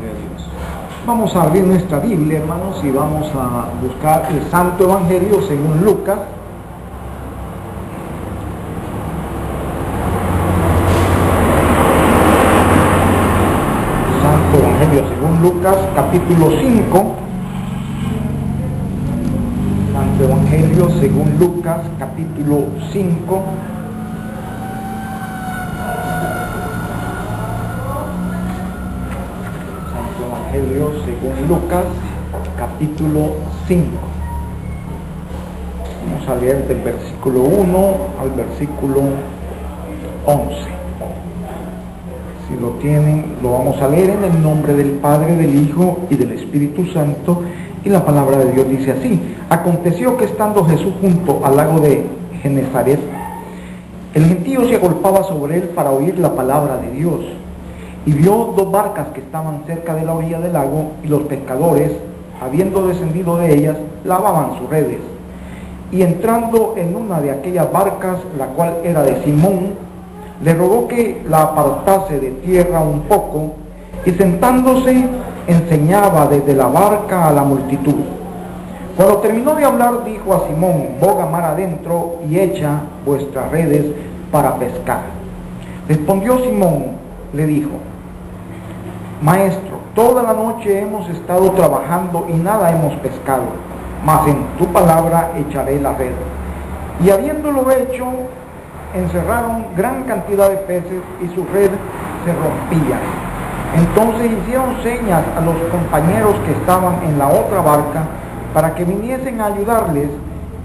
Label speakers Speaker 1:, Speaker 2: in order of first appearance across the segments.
Speaker 1: Gloria a Dios. Vamos a abrir nuestra Biblia, hermanos, y vamos a buscar el Santo Evangelio según Lucas. Santo Evangelio según Lucas, capítulo 5. Santo Evangelio según Lucas, capítulo 5. Evangelio según Lucas, capítulo 5. Vamos a leer del versículo 1 al versículo 11. Si lo tienen, lo vamos a leer en el nombre del Padre, del Hijo y del Espíritu Santo. Y la palabra de Dios dice así: Aconteció que estando Jesús junto al lago de Genezaret, el gentío se agolpaba sobre él para oír la palabra de Dios. Y vio dos barcas que estaban cerca de la orilla del lago, y los pescadores, habiendo descendido de ellas, lavaban sus redes. Y entrando en una de aquellas barcas, la cual era de Simón, le rogó que la apartase de tierra un poco, y sentándose enseñaba desde la barca a la multitud. Cuando terminó de hablar, dijo a Simón: boga mar adentro y echa vuestras redes para pescar. Respondió Simón, le dijo: Maestro, toda la noche hemos estado trabajando y nada hemos pescado, mas en tu palabra echaré la red. Y habiéndolo hecho, encerraron gran cantidad de peces y su red se rompía. Entonces hicieron señas a los compañeros que estaban en la otra barca para que viniesen a ayudarles,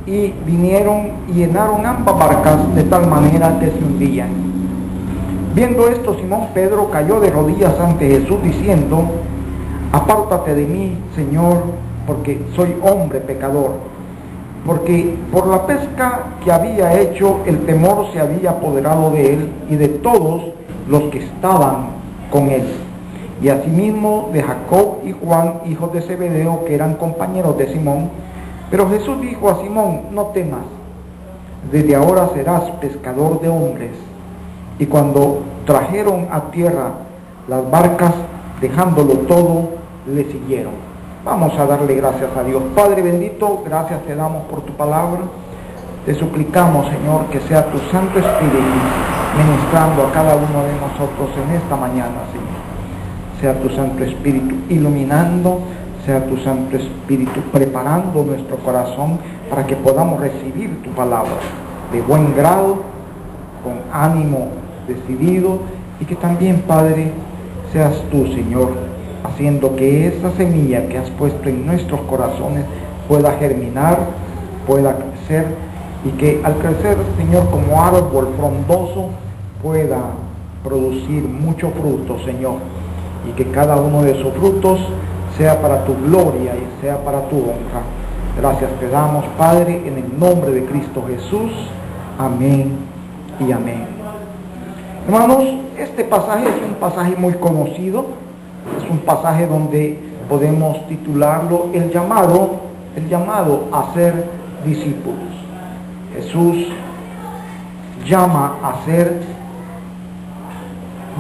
Speaker 1: y vinieron y llenaron ambas barcas de tal manera que se hundían. Viendo esto, Simón Pedro cayó de rodillas ante Jesús diciendo: Apártate de mí, Señor, porque soy hombre pecador. Porque por la pesca que había hecho, el temor se había apoderado de él y de todos los que estaban con él. Y asimismo de Jacob y Juan, hijos de Zebedeo, que eran compañeros de Simón. Pero Jesús dijo a Simón: No temas, desde ahora serás pescador de hombres. Y cuando trajeron a tierra las barcas, dejándolo todo, le siguieron. Vamos a darle gracias a Dios. Padre bendito, gracias te damos por tu palabra. Te suplicamos, Señor, que sea tu Santo Espíritu ministrando a cada uno de nosotros en esta mañana, Señor. Sea tu Santo Espíritu iluminando, sea tu Santo Espíritu preparando nuestro corazón para que podamos recibir tu palabra de buen grado, con ánimo decidido, y que también, Padre, seas tú, Señor, haciendo que esa semilla que has puesto en nuestros corazones pueda germinar, pueda crecer, y que al crecer, Señor, como árbol frondoso, pueda producir mucho fruto, Señor, y que cada uno de esos frutos sea para tu gloria y sea para tu honra. Gracias te damos, Padre, en el nombre de Cristo Jesús. Amén y amén. Hermanos, este pasaje es un pasaje muy conocido, es un pasaje donde podemos titularlo el llamado a ser discípulos. Jesús llama a ser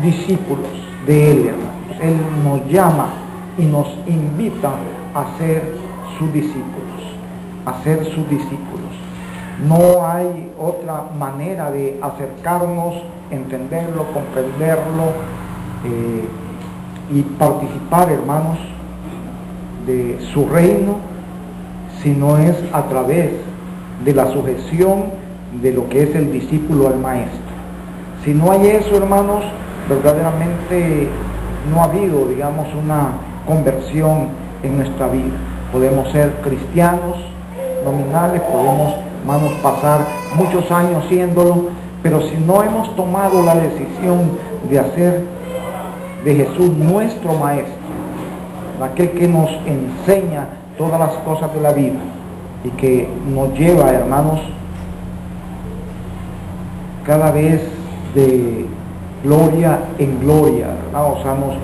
Speaker 1: discípulos de Él, hermanos. Él nos llama y nos invita a ser sus discípulos, a ser sus discípulos. No hay otra manera de acercarnos, entenderlo, comprenderlo y participar, hermanos, de su reino, si no es a través de la sujeción de lo que es el discípulo al maestro. Si no hay eso, hermanos, verdaderamente no ha habido, digamos, una conversión en nuestra vida. Podemos ser cristianos nominales, podemos, hermanos, pasar muchos años siéndolo, pero si no hemos tomado la decisión de hacer de Jesús nuestro maestro, aquel que nos enseña todas las cosas de la vida y que nos lleva, hermanos, cada vez de gloria en gloria, ¿verdad? O sea, nos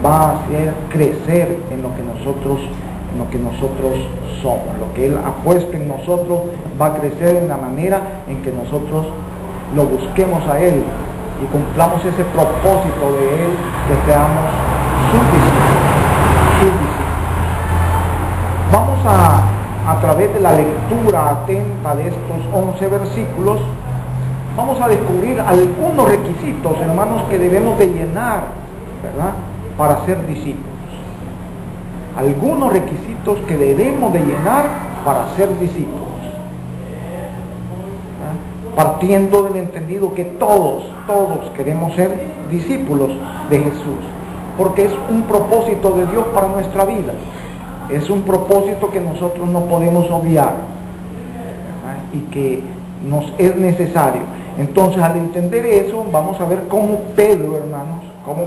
Speaker 1: va a hacer crecer en lo que nosotros somos. Lo que Él ha puesto en nosotros va a crecer en la manera en que nosotros lo busquemos a Él y cumplamos ese propósito de Él, que seamos sus discípulos. Vamos a través de la lectura atenta de estos 11 versículos, vamos a descubrir algunos requisitos, hermanos, que debemos de llenar, ¿verdad?, para ser discípulos. Algunos requisitos que debemos de llenar para ser discípulos. Partiendo del entendido que todos queremos ser discípulos de Jesús, porque es un propósito de Dios para nuestra vida, es un propósito que nosotros no podemos obviar, ¿verdad?, y que nos es necesario. Entonces, al entender eso, vamos a ver cómo Pedro, hermanos,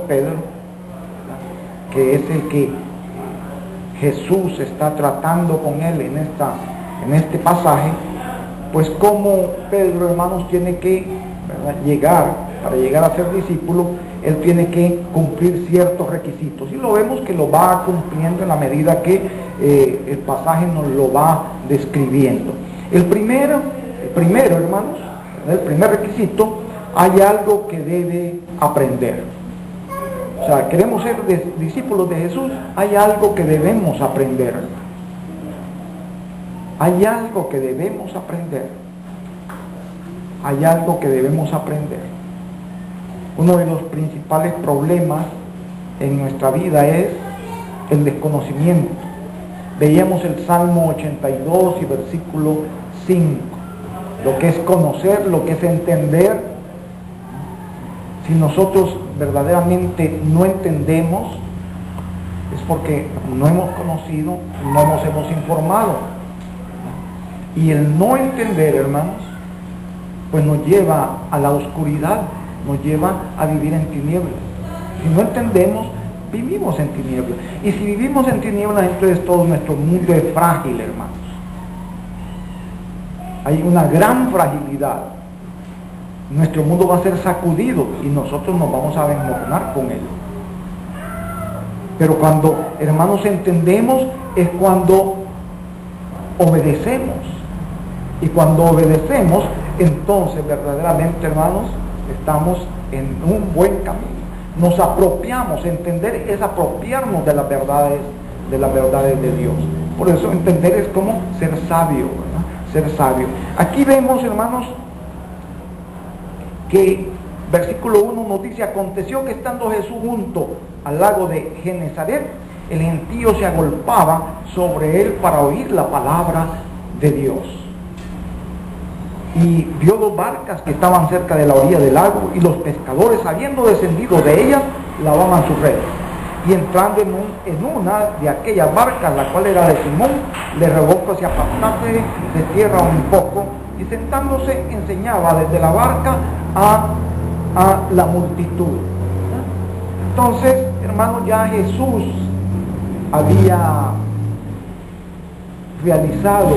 Speaker 1: ¿verdad?, que es el que Jesús está tratando con él en este pasaje, pues como Pedro, hermanos, tiene que, ¿verdad?, para llegar a ser discípulo, él tiene que cumplir ciertos requisitos. Y lo vemos que lo va cumpliendo en la medida que el pasaje nos lo va describiendo. El primero, hermanos, el primer requisito, hay algo que debe aprender. O sea, queremos ser discípulos de Jesús, hay algo que debemos aprender. Hay algo que debemos aprender. Hay algo que debemos aprender. Uno de los principales problemas en nuestra vida es el desconocimiento. Veíamos el Salmo 82 y versículo 5. Lo que es conocer, lo que es entender. Si nosotros verdaderamente no entendemos, es porque no hemos conocido, no nos hemos informado. Y el no entender, hermanos, pues nos lleva a la oscuridad, nos lleva a vivir en tinieblas. Si no entendemos, vivimos en tinieblas. Y si vivimos en tinieblas, entonces todo nuestro mundo es frágil, hermanos. Hay una gran fragilidad. Nuestro mundo va a ser sacudido y nosotros nos vamos a desmoronar con él. Pero cuando, hermanos, entendemos, es cuando obedecemos. Y cuando obedecemos, entonces verdaderamente, hermanos, estamos en un buen camino. Nos apropiamos. Entender es apropiarnos de las verdades de Dios. Por eso entender es como ser sabio, ¿verdad? Ser sabio. Aquí vemos, hermanos, que versículo 1 nos dice: aconteció que estando Jesús junto al lago de Genesaret, el gentío se agolpaba sobre él para oír la palabra de Dios. Y vio dos barcas que estaban cerca de la orilla del lago, y los pescadores, habiendo descendido de ellas, lavaban sus redes. Y entrando en una de aquellas barcas, la cual era de Simón, le rogó que se apartase de tierra un poco, y sentándose enseñaba desde la barca a la multitud. Entonces, hermanos, ya Jesús había realizado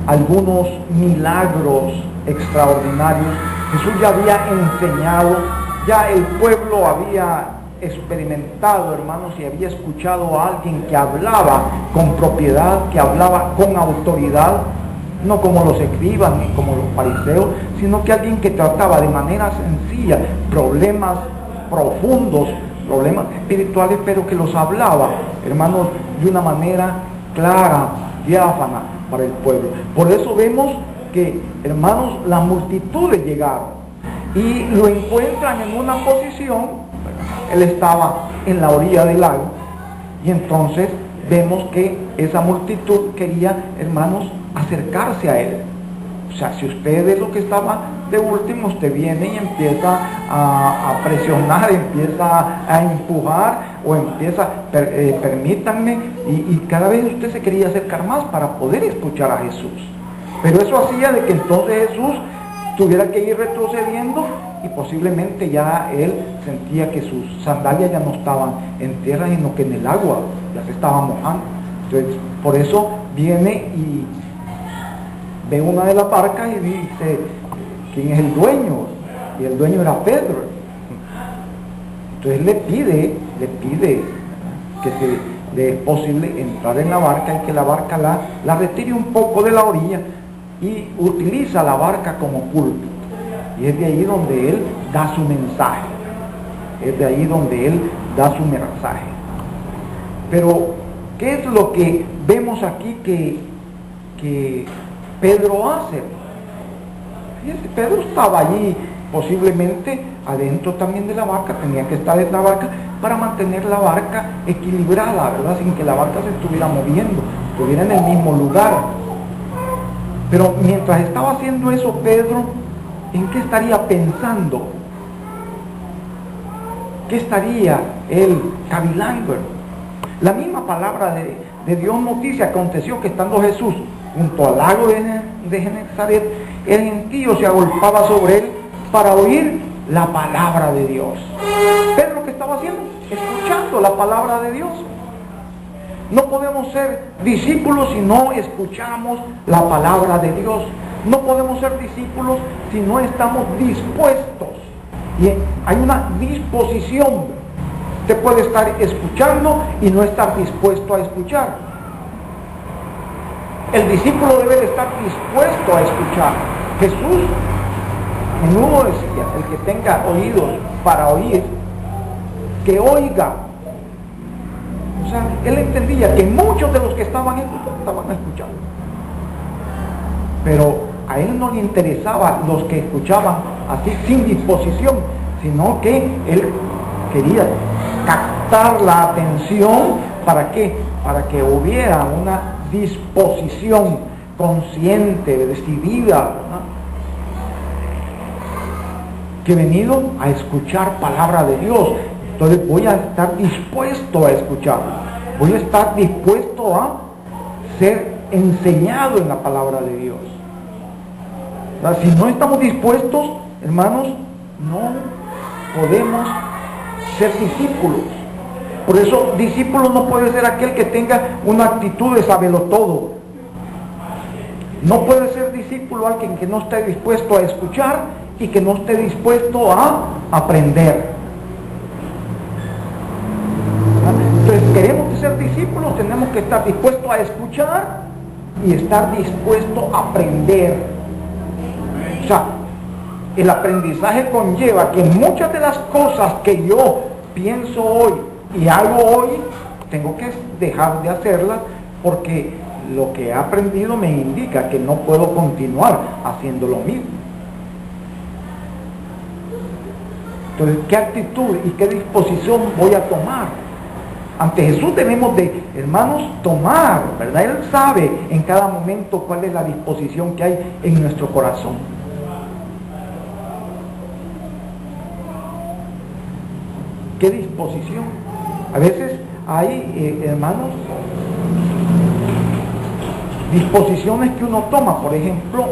Speaker 1: algunos milagros extraordinarios. Jesús ya había enseñado, ya el pueblo había experimentado, hermanos, y había escuchado a alguien que hablaba con propiedad, que hablaba con autoridad, no como los escribas ni como los fariseos, sino que alguien que trataba de manera sencilla problemas profundos, problemas espirituales, pero que los hablaba, hermanos, de una manera clara, diáfana para el pueblo. Por eso vemos que, hermanos, las multitudes llegaron y lo encuentran en una posición. Él estaba en la orilla del lago, y entonces vemos que esa multitud quería, hermanos, acercarse a él. O sea, si usted es lo que estaba de último, usted viene y empieza a presionar, empieza a empujar, o empieza, permítanme, y cada vez usted se quería acercar más para poder escuchar a Jesús. Pero eso hacía de que entonces Jesús tuviera que ir retrocediendo, y posiblemente ya él sentía que sus sandalias ya no estaban en tierra, sino que en el agua ya se estaba mojando. Entonces, por eso viene y ve una de las barcas y dice: ¿quién es el dueño? Y el dueño era Pedro. Entonces le pide que si le es posible entrar en la barca, y que la barca la retire un poco de la orilla, y utiliza la barca como púlpito. Y es de ahí donde él da su mensaje. es de ahí donde él da su mensaje. Pero, ¿qué es lo que vemos aquí que Pedro hace? Fíjense, Pedro estaba allí, posiblemente adentro también de la barca, tenía que estar en la barca para mantener la barca equilibrada, ¿verdad? Sin que la barca se estuviera moviendo, estuviera en el mismo lugar. Pero mientras estaba haciendo eso, Pedro, ¿en qué estaría pensando? ¿Qué estaría él cavilando? La misma palabra de Dios nos dice, aconteció que estando Jesús junto al lago de Genesaret, el gentío se agolpaba sobre él para oír la palabra de Dios. Pedro, ¿qué estaba haciendo? Escuchando la palabra de Dios. No podemos ser discípulos si no escuchamos la palabra de Dios. No podemos ser discípulos si no estamos dispuestos. Y hay una disposición. Usted puede estar escuchando y no estar dispuesto a escuchar. El discípulo debe de estar dispuesto a escuchar. Jesús menudo decía, el que tenga oídos para oír, que oiga. O sea, él entendía que muchos de los que estaban escuchando. Pero a él no le interesaba los que escuchaban así sin disposición, sino que él quería captar la atención. ¿Para qué? Para que hubiera una disposición consciente, decidida, ¿no? Que he venido a escuchar palabra de Dios. Entonces voy a estar dispuesto a escuchar. Voy a estar dispuesto a ser enseñado en la palabra de Dios. O sea, si no estamos dispuestos, hermanos, no podemos ser discípulos. Por eso, discípulo no puede ser aquel que tenga una actitud de sabelo todo. No puede ser discípulo alguien que no esté dispuesto a escuchar y que no esté dispuesto a aprender. Entonces, queremos ser discípulos, tenemos que estar dispuestos a escuchar y estar dispuestos a aprender. O sea, el aprendizaje conlleva que muchas de las cosas que yo pienso hoy y hago hoy, tengo que dejar de hacerlas porque lo que he aprendido me indica que no puedo continuar haciendo lo mismo. Entonces, ¿qué actitud y qué disposición voy a tomar? Ante Jesús debemos de, hermanos, tomar, ¿verdad? Él sabe en cada momento cuál es la disposición que hay en nuestro corazón. ¿Qué disposición? A veces hay, hermanos, disposiciones que uno toma. Por ejemplo,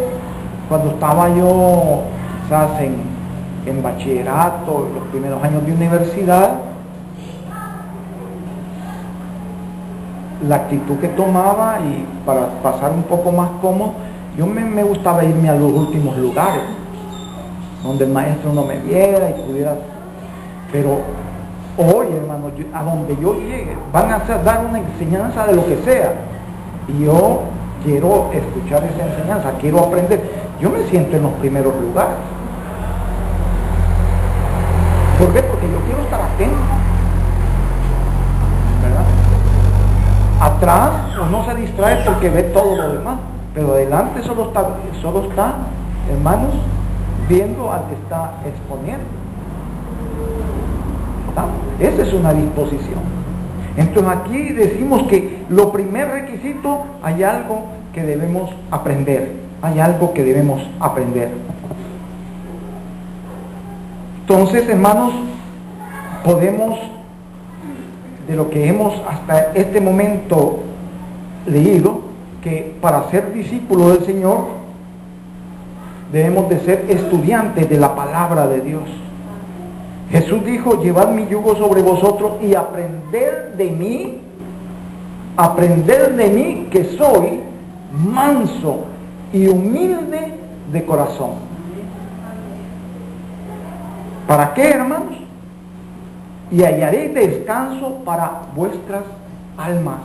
Speaker 1: cuando estaba yo quizás en bachillerato, los primeros años de universidad, la actitud que tomaba, y para pasar un poco más cómodo, yo me gustaba irme a los últimos lugares, donde el maestro no me viera y pudiera. Pero hoy, hermano, a donde yo llegue, van a dar una enseñanza de lo que sea, y yo quiero escuchar esa enseñanza, quiero aprender. Yo me siento en los primeros lugares. ¿Por qué? Porque yo quiero estar atento, ¿verdad? Atrás uno se distrae porque ve todo lo demás, pero adelante solo está, hermanos, viendo al que está exponiendo. ¿Está? Esa es una disposición. Entonces aquí decimos que lo primer requisito, hay algo que debemos aprender. Hay algo que debemos aprender. Entonces, hermanos, podemos, de lo que hemos hasta este momento leído, que para ser discípulos del Señor debemos de ser estudiantes de la palabra de Dios. Jesús dijo: llevad mi yugo sobre vosotros y aprended de mí que soy manso y humilde de corazón. ¿Para qué, hermanos? Y hallaréis descanso para vuestras almas.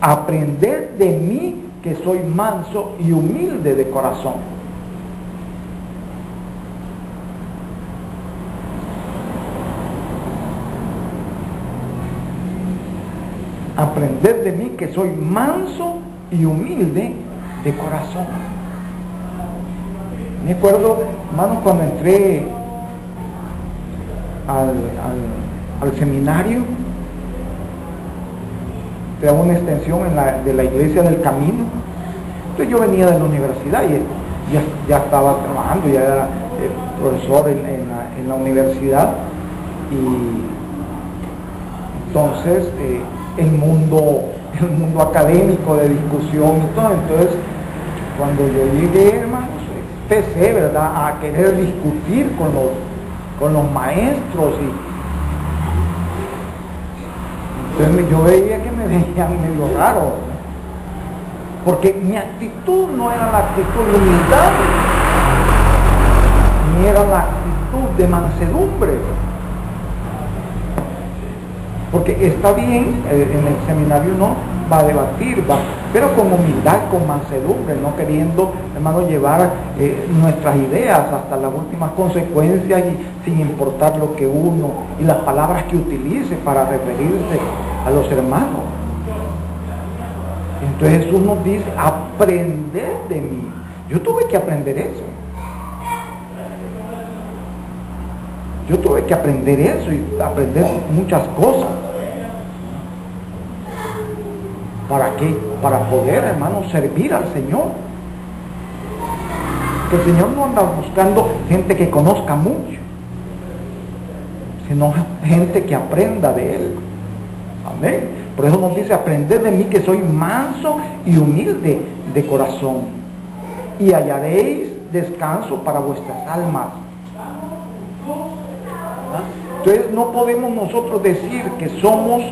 Speaker 1: Aprended de mí que soy manso y humilde de corazón. aprended de mí que soy manso y humilde de corazón. Me acuerdo, hermanos, cuando entré al seminario, de una extensión de la Iglesia del Camino. Entonces yo venía de la universidad y ya estaba trabajando, ya era profesor en la universidad, y entonces el mundo académico de discusión y todo. Entonces cuando yo llegué, hermanos, empecé, ¿verdad?, a querer discutir con los maestros, y entonces yo veía que me veían medio raro, ¿no? Porque mi actitud no era la actitud de humildad, ni era la actitud de mansedumbre. Porque está bien, en el seminario uno va a debatir, pero con humildad, con mansedumbre, no queriendo, hermano, llevar nuestras ideas hasta las últimas consecuencias, y sin importar lo que uno y las palabras que utilice para referirse a los hermanos. Entonces Jesús nos dice: aprended de mí. Yo tuve que aprender eso. Yo tuve que aprender eso y aprender muchas cosas. ¿Para qué? Para poder, hermanos, servir al Señor. Que el Señor no anda buscando gente que conozca mucho, sino gente que aprenda de Él. Amén. Por eso nos dice: aprended de mí que soy manso y humilde de corazón, y hallaréis descanso para vuestras almas. Entonces no podemos nosotros decir que somos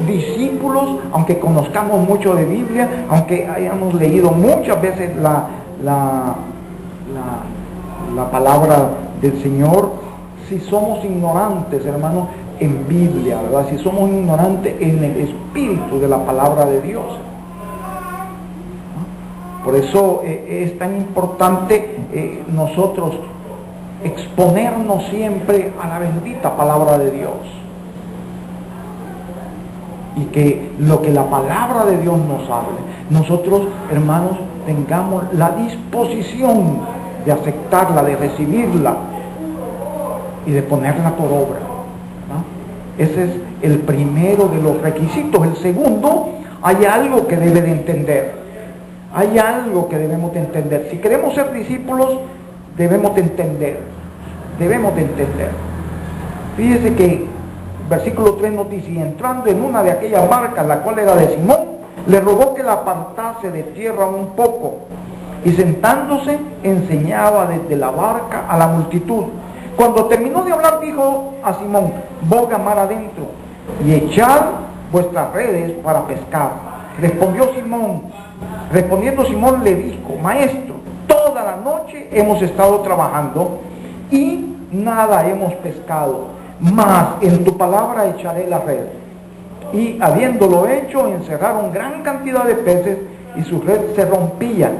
Speaker 1: discípulos, aunque conozcamos mucho de Biblia, aunque hayamos leído muchas veces la palabra del Señor, si somos ignorantes, hermanos, en Biblia, ¿verdad? Si somos ignorantes en el espíritu de la palabra de Dios. Por eso es tan importante nosotros exponernos siempre a la bendita palabra de Dios, y que lo que la palabra de Dios nos hable, nosotros, hermanos, tengamos la disposición de aceptarla, de recibirla y de ponerla por obra, ¿no? Ese es el primero de los requisitos. El segundo, hay algo que debe de entender. Hay algo que debemos de entender. Si queremos ser discípulos, debemos de entender. Fíjese que versículo 3 nos dice: y entrando en una de aquellas barcas, la cual era de Simón, le rogó que la apartase de tierra un poco, y sentándose enseñaba desde la barca a la multitud. Cuando terminó de hablar, dijo a Simón: boga mar adentro y echad vuestras redes para pescar. Respondiendo Simón le dijo: maestro, toda la noche hemos estado trabajando y nada hemos pescado, mas en tu palabra echaré la red. Y habiéndolo hecho, encerraron gran cantidad de peces, y su red se rompía.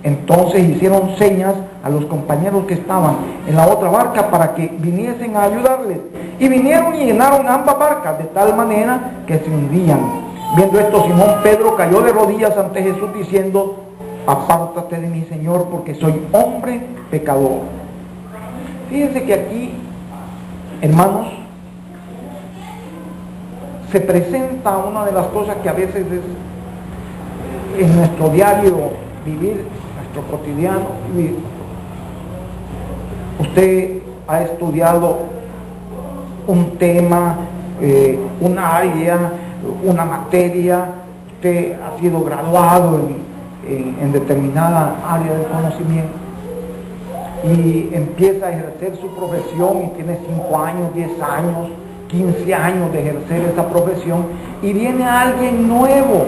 Speaker 1: Entonces hicieron señas a los compañeros que estaban en la otra barca para que viniesen a ayudarles. Y vinieron y llenaron ambas barcas de tal manera que se hundían. Viendo esto, Simón Pedro cayó de rodillas ante Jesús diciendo: apártate de mí, Señor, porque soy hombre pecador. Fíjense que aquí, hermanos, se presenta una de las cosas que a veces es en nuestro diario vivir, nuestro cotidiano vivir. Usted ha estudiado un tema, un área, una materia, usted ha sido graduado en determinada área de conocimiento, y empieza a ejercer su profesión, y tiene 5 años, 10 años, 15 años de ejercer esa profesión, y viene alguien nuevo,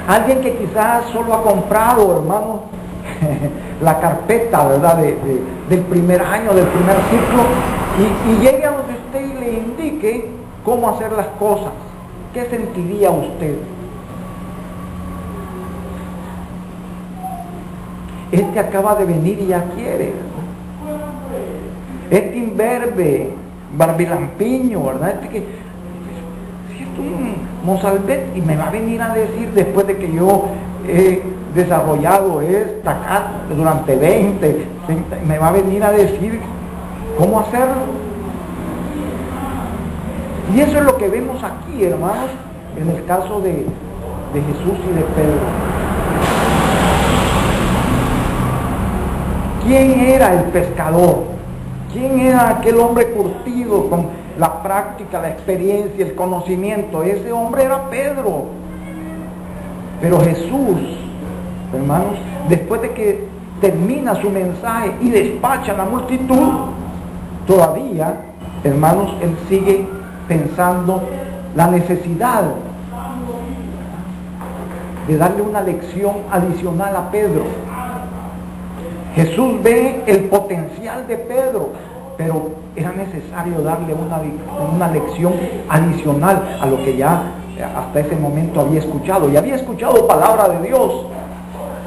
Speaker 1: alguien que quizás solo ha comprado, hermano, la carpeta, ¿verdad?, del primer año, del primer ciclo, y llega donde usted y le indique cómo hacer las cosas. ¿Qué sentiría usted? Este acaba de venir y ya quiere, ¿verdad? Este imberbe, barbilampiño, ¿verdad? Este que un Mozalbet y me va a venir a decir, después de que yo he desarrollado esta acá durante 20, 30, me va a venir a decir cómo hacerlo. Y eso es lo que vemos aquí, hermanos, en el caso de Jesús y de Pedro. ¿Quién era el pescador? ¿Quién era aquel hombre curtido con la práctica, la experiencia, el conocimiento? Ese hombre era Pedro. Pero Jesús, hermanos, después de que termina su mensaje y despacha a la multitud, todavía, hermanos, él sigue pensando la necesidad de darle una lección adicional a Pedro. Jesús ve el potencial de Pedro, pero era necesario darle una lección adicional a lo que ya hasta ese momento había escuchado. Y había escuchado palabra de Dios,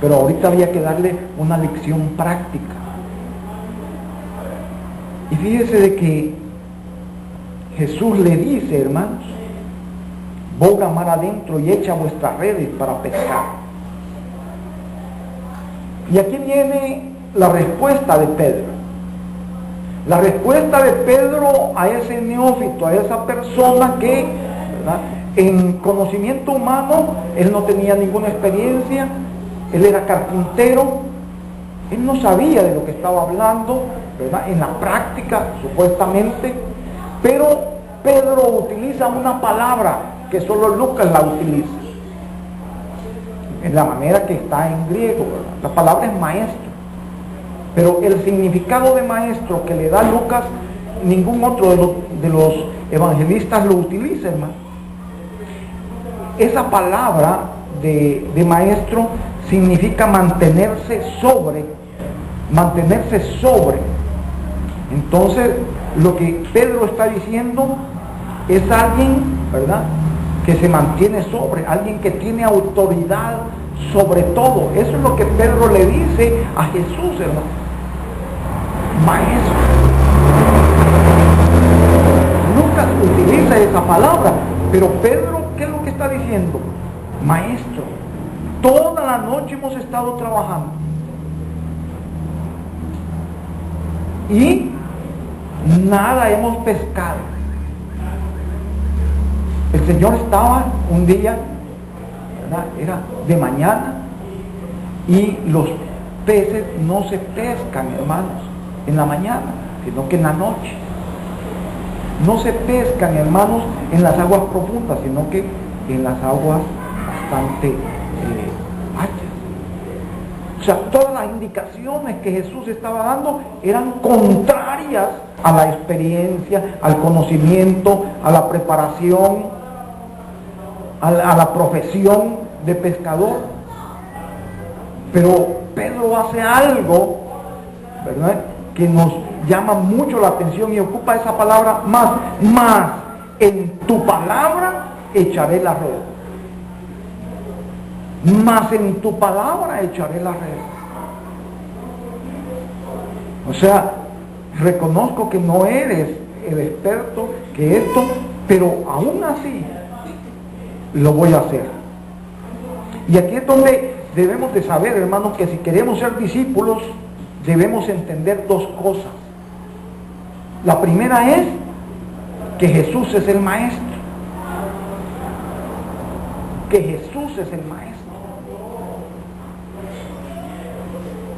Speaker 1: pero ahorita había que darle una lección práctica. Y fíjese de que Jesús le dice, hermanos, boga mar adentro y echa vuestras redes para pescar. Y aquí viene la respuesta de Pedro. La respuesta de Pedro a ese neófito, a esa persona que, ¿verdad?, en conocimiento humano, él no tenía ninguna experiencia, él era carpintero, él no sabía de lo que estaba hablando, ¿verdad?, en la práctica, supuestamente, pero Pedro utiliza una palabra que solo Lucas la utiliza, en la manera que está en griego, ¿verdad? La palabra es maestro, pero el significado de maestro que le da Lucas, ningún otro de los evangelistas lo utiliza, hermano. Esa palabra de maestro significa mantenerse sobre. Entonces, lo que Pedro está diciendo es alguien, ¿verdad?, que se mantiene sobre, alguien que tiene autoridad sobre todo. Eso es lo que Pedro le dice a Jesús, hermano. Maestro. Lucas utiliza esa palabra, pero Pedro, ¿qué es lo que está diciendo? Maestro, toda la noche hemos estado trabajando y nada hemos pescado. El Señor estaba un día, ¿verdad?, era de mañana, y los peces no se pescan, hermanos, en la mañana, sino que en la noche. No se pescan, hermanos, en las aguas profundas, sino que en las aguas bastante anchas. O sea, todas las indicaciones que Jesús estaba dando eran contrarias a la experiencia, al conocimiento, a la preparación, a la profesión de pescador. Pero Pedro hace algo, ¿verdad?, que nos llama mucho la atención y ocupa esa palabra más. En tu palabra echaré la red. Más en tu palabra echaré la red. O sea, reconozco que no eres el experto, que esto, pero aún así lo voy a hacer. Y aquí es donde debemos de saber, hermanos, que si queremos ser discípulos, debemos entender dos cosas. La primera es que Jesús es el maestro. Que Jesús es el maestro.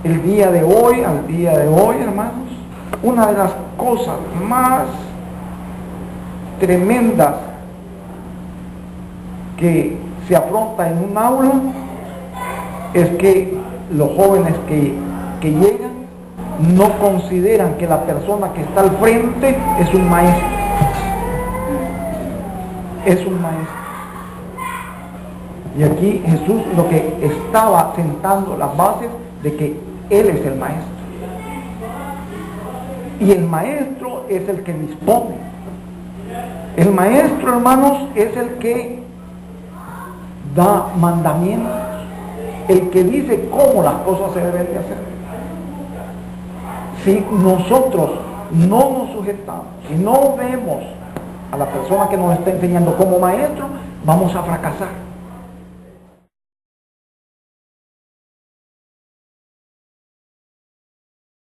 Speaker 1: Al día de hoy, hermanos, una de las cosas más tremendas que se afronta en un aula es que los jóvenes que llegan no consideran que la persona que está al frente es un maestro. Es un maestro. Y aquí Jesús lo que estaba sentando las bases de que Él es el maestro. Y el maestro es el que dispone. El maestro, hermanos, es el que da mandamientos, el que dice cómo las cosas se deben de hacer. Si nosotros no nos sujetamos, si no vemos a la persona que nos está enseñando como maestro, vamos a fracasar.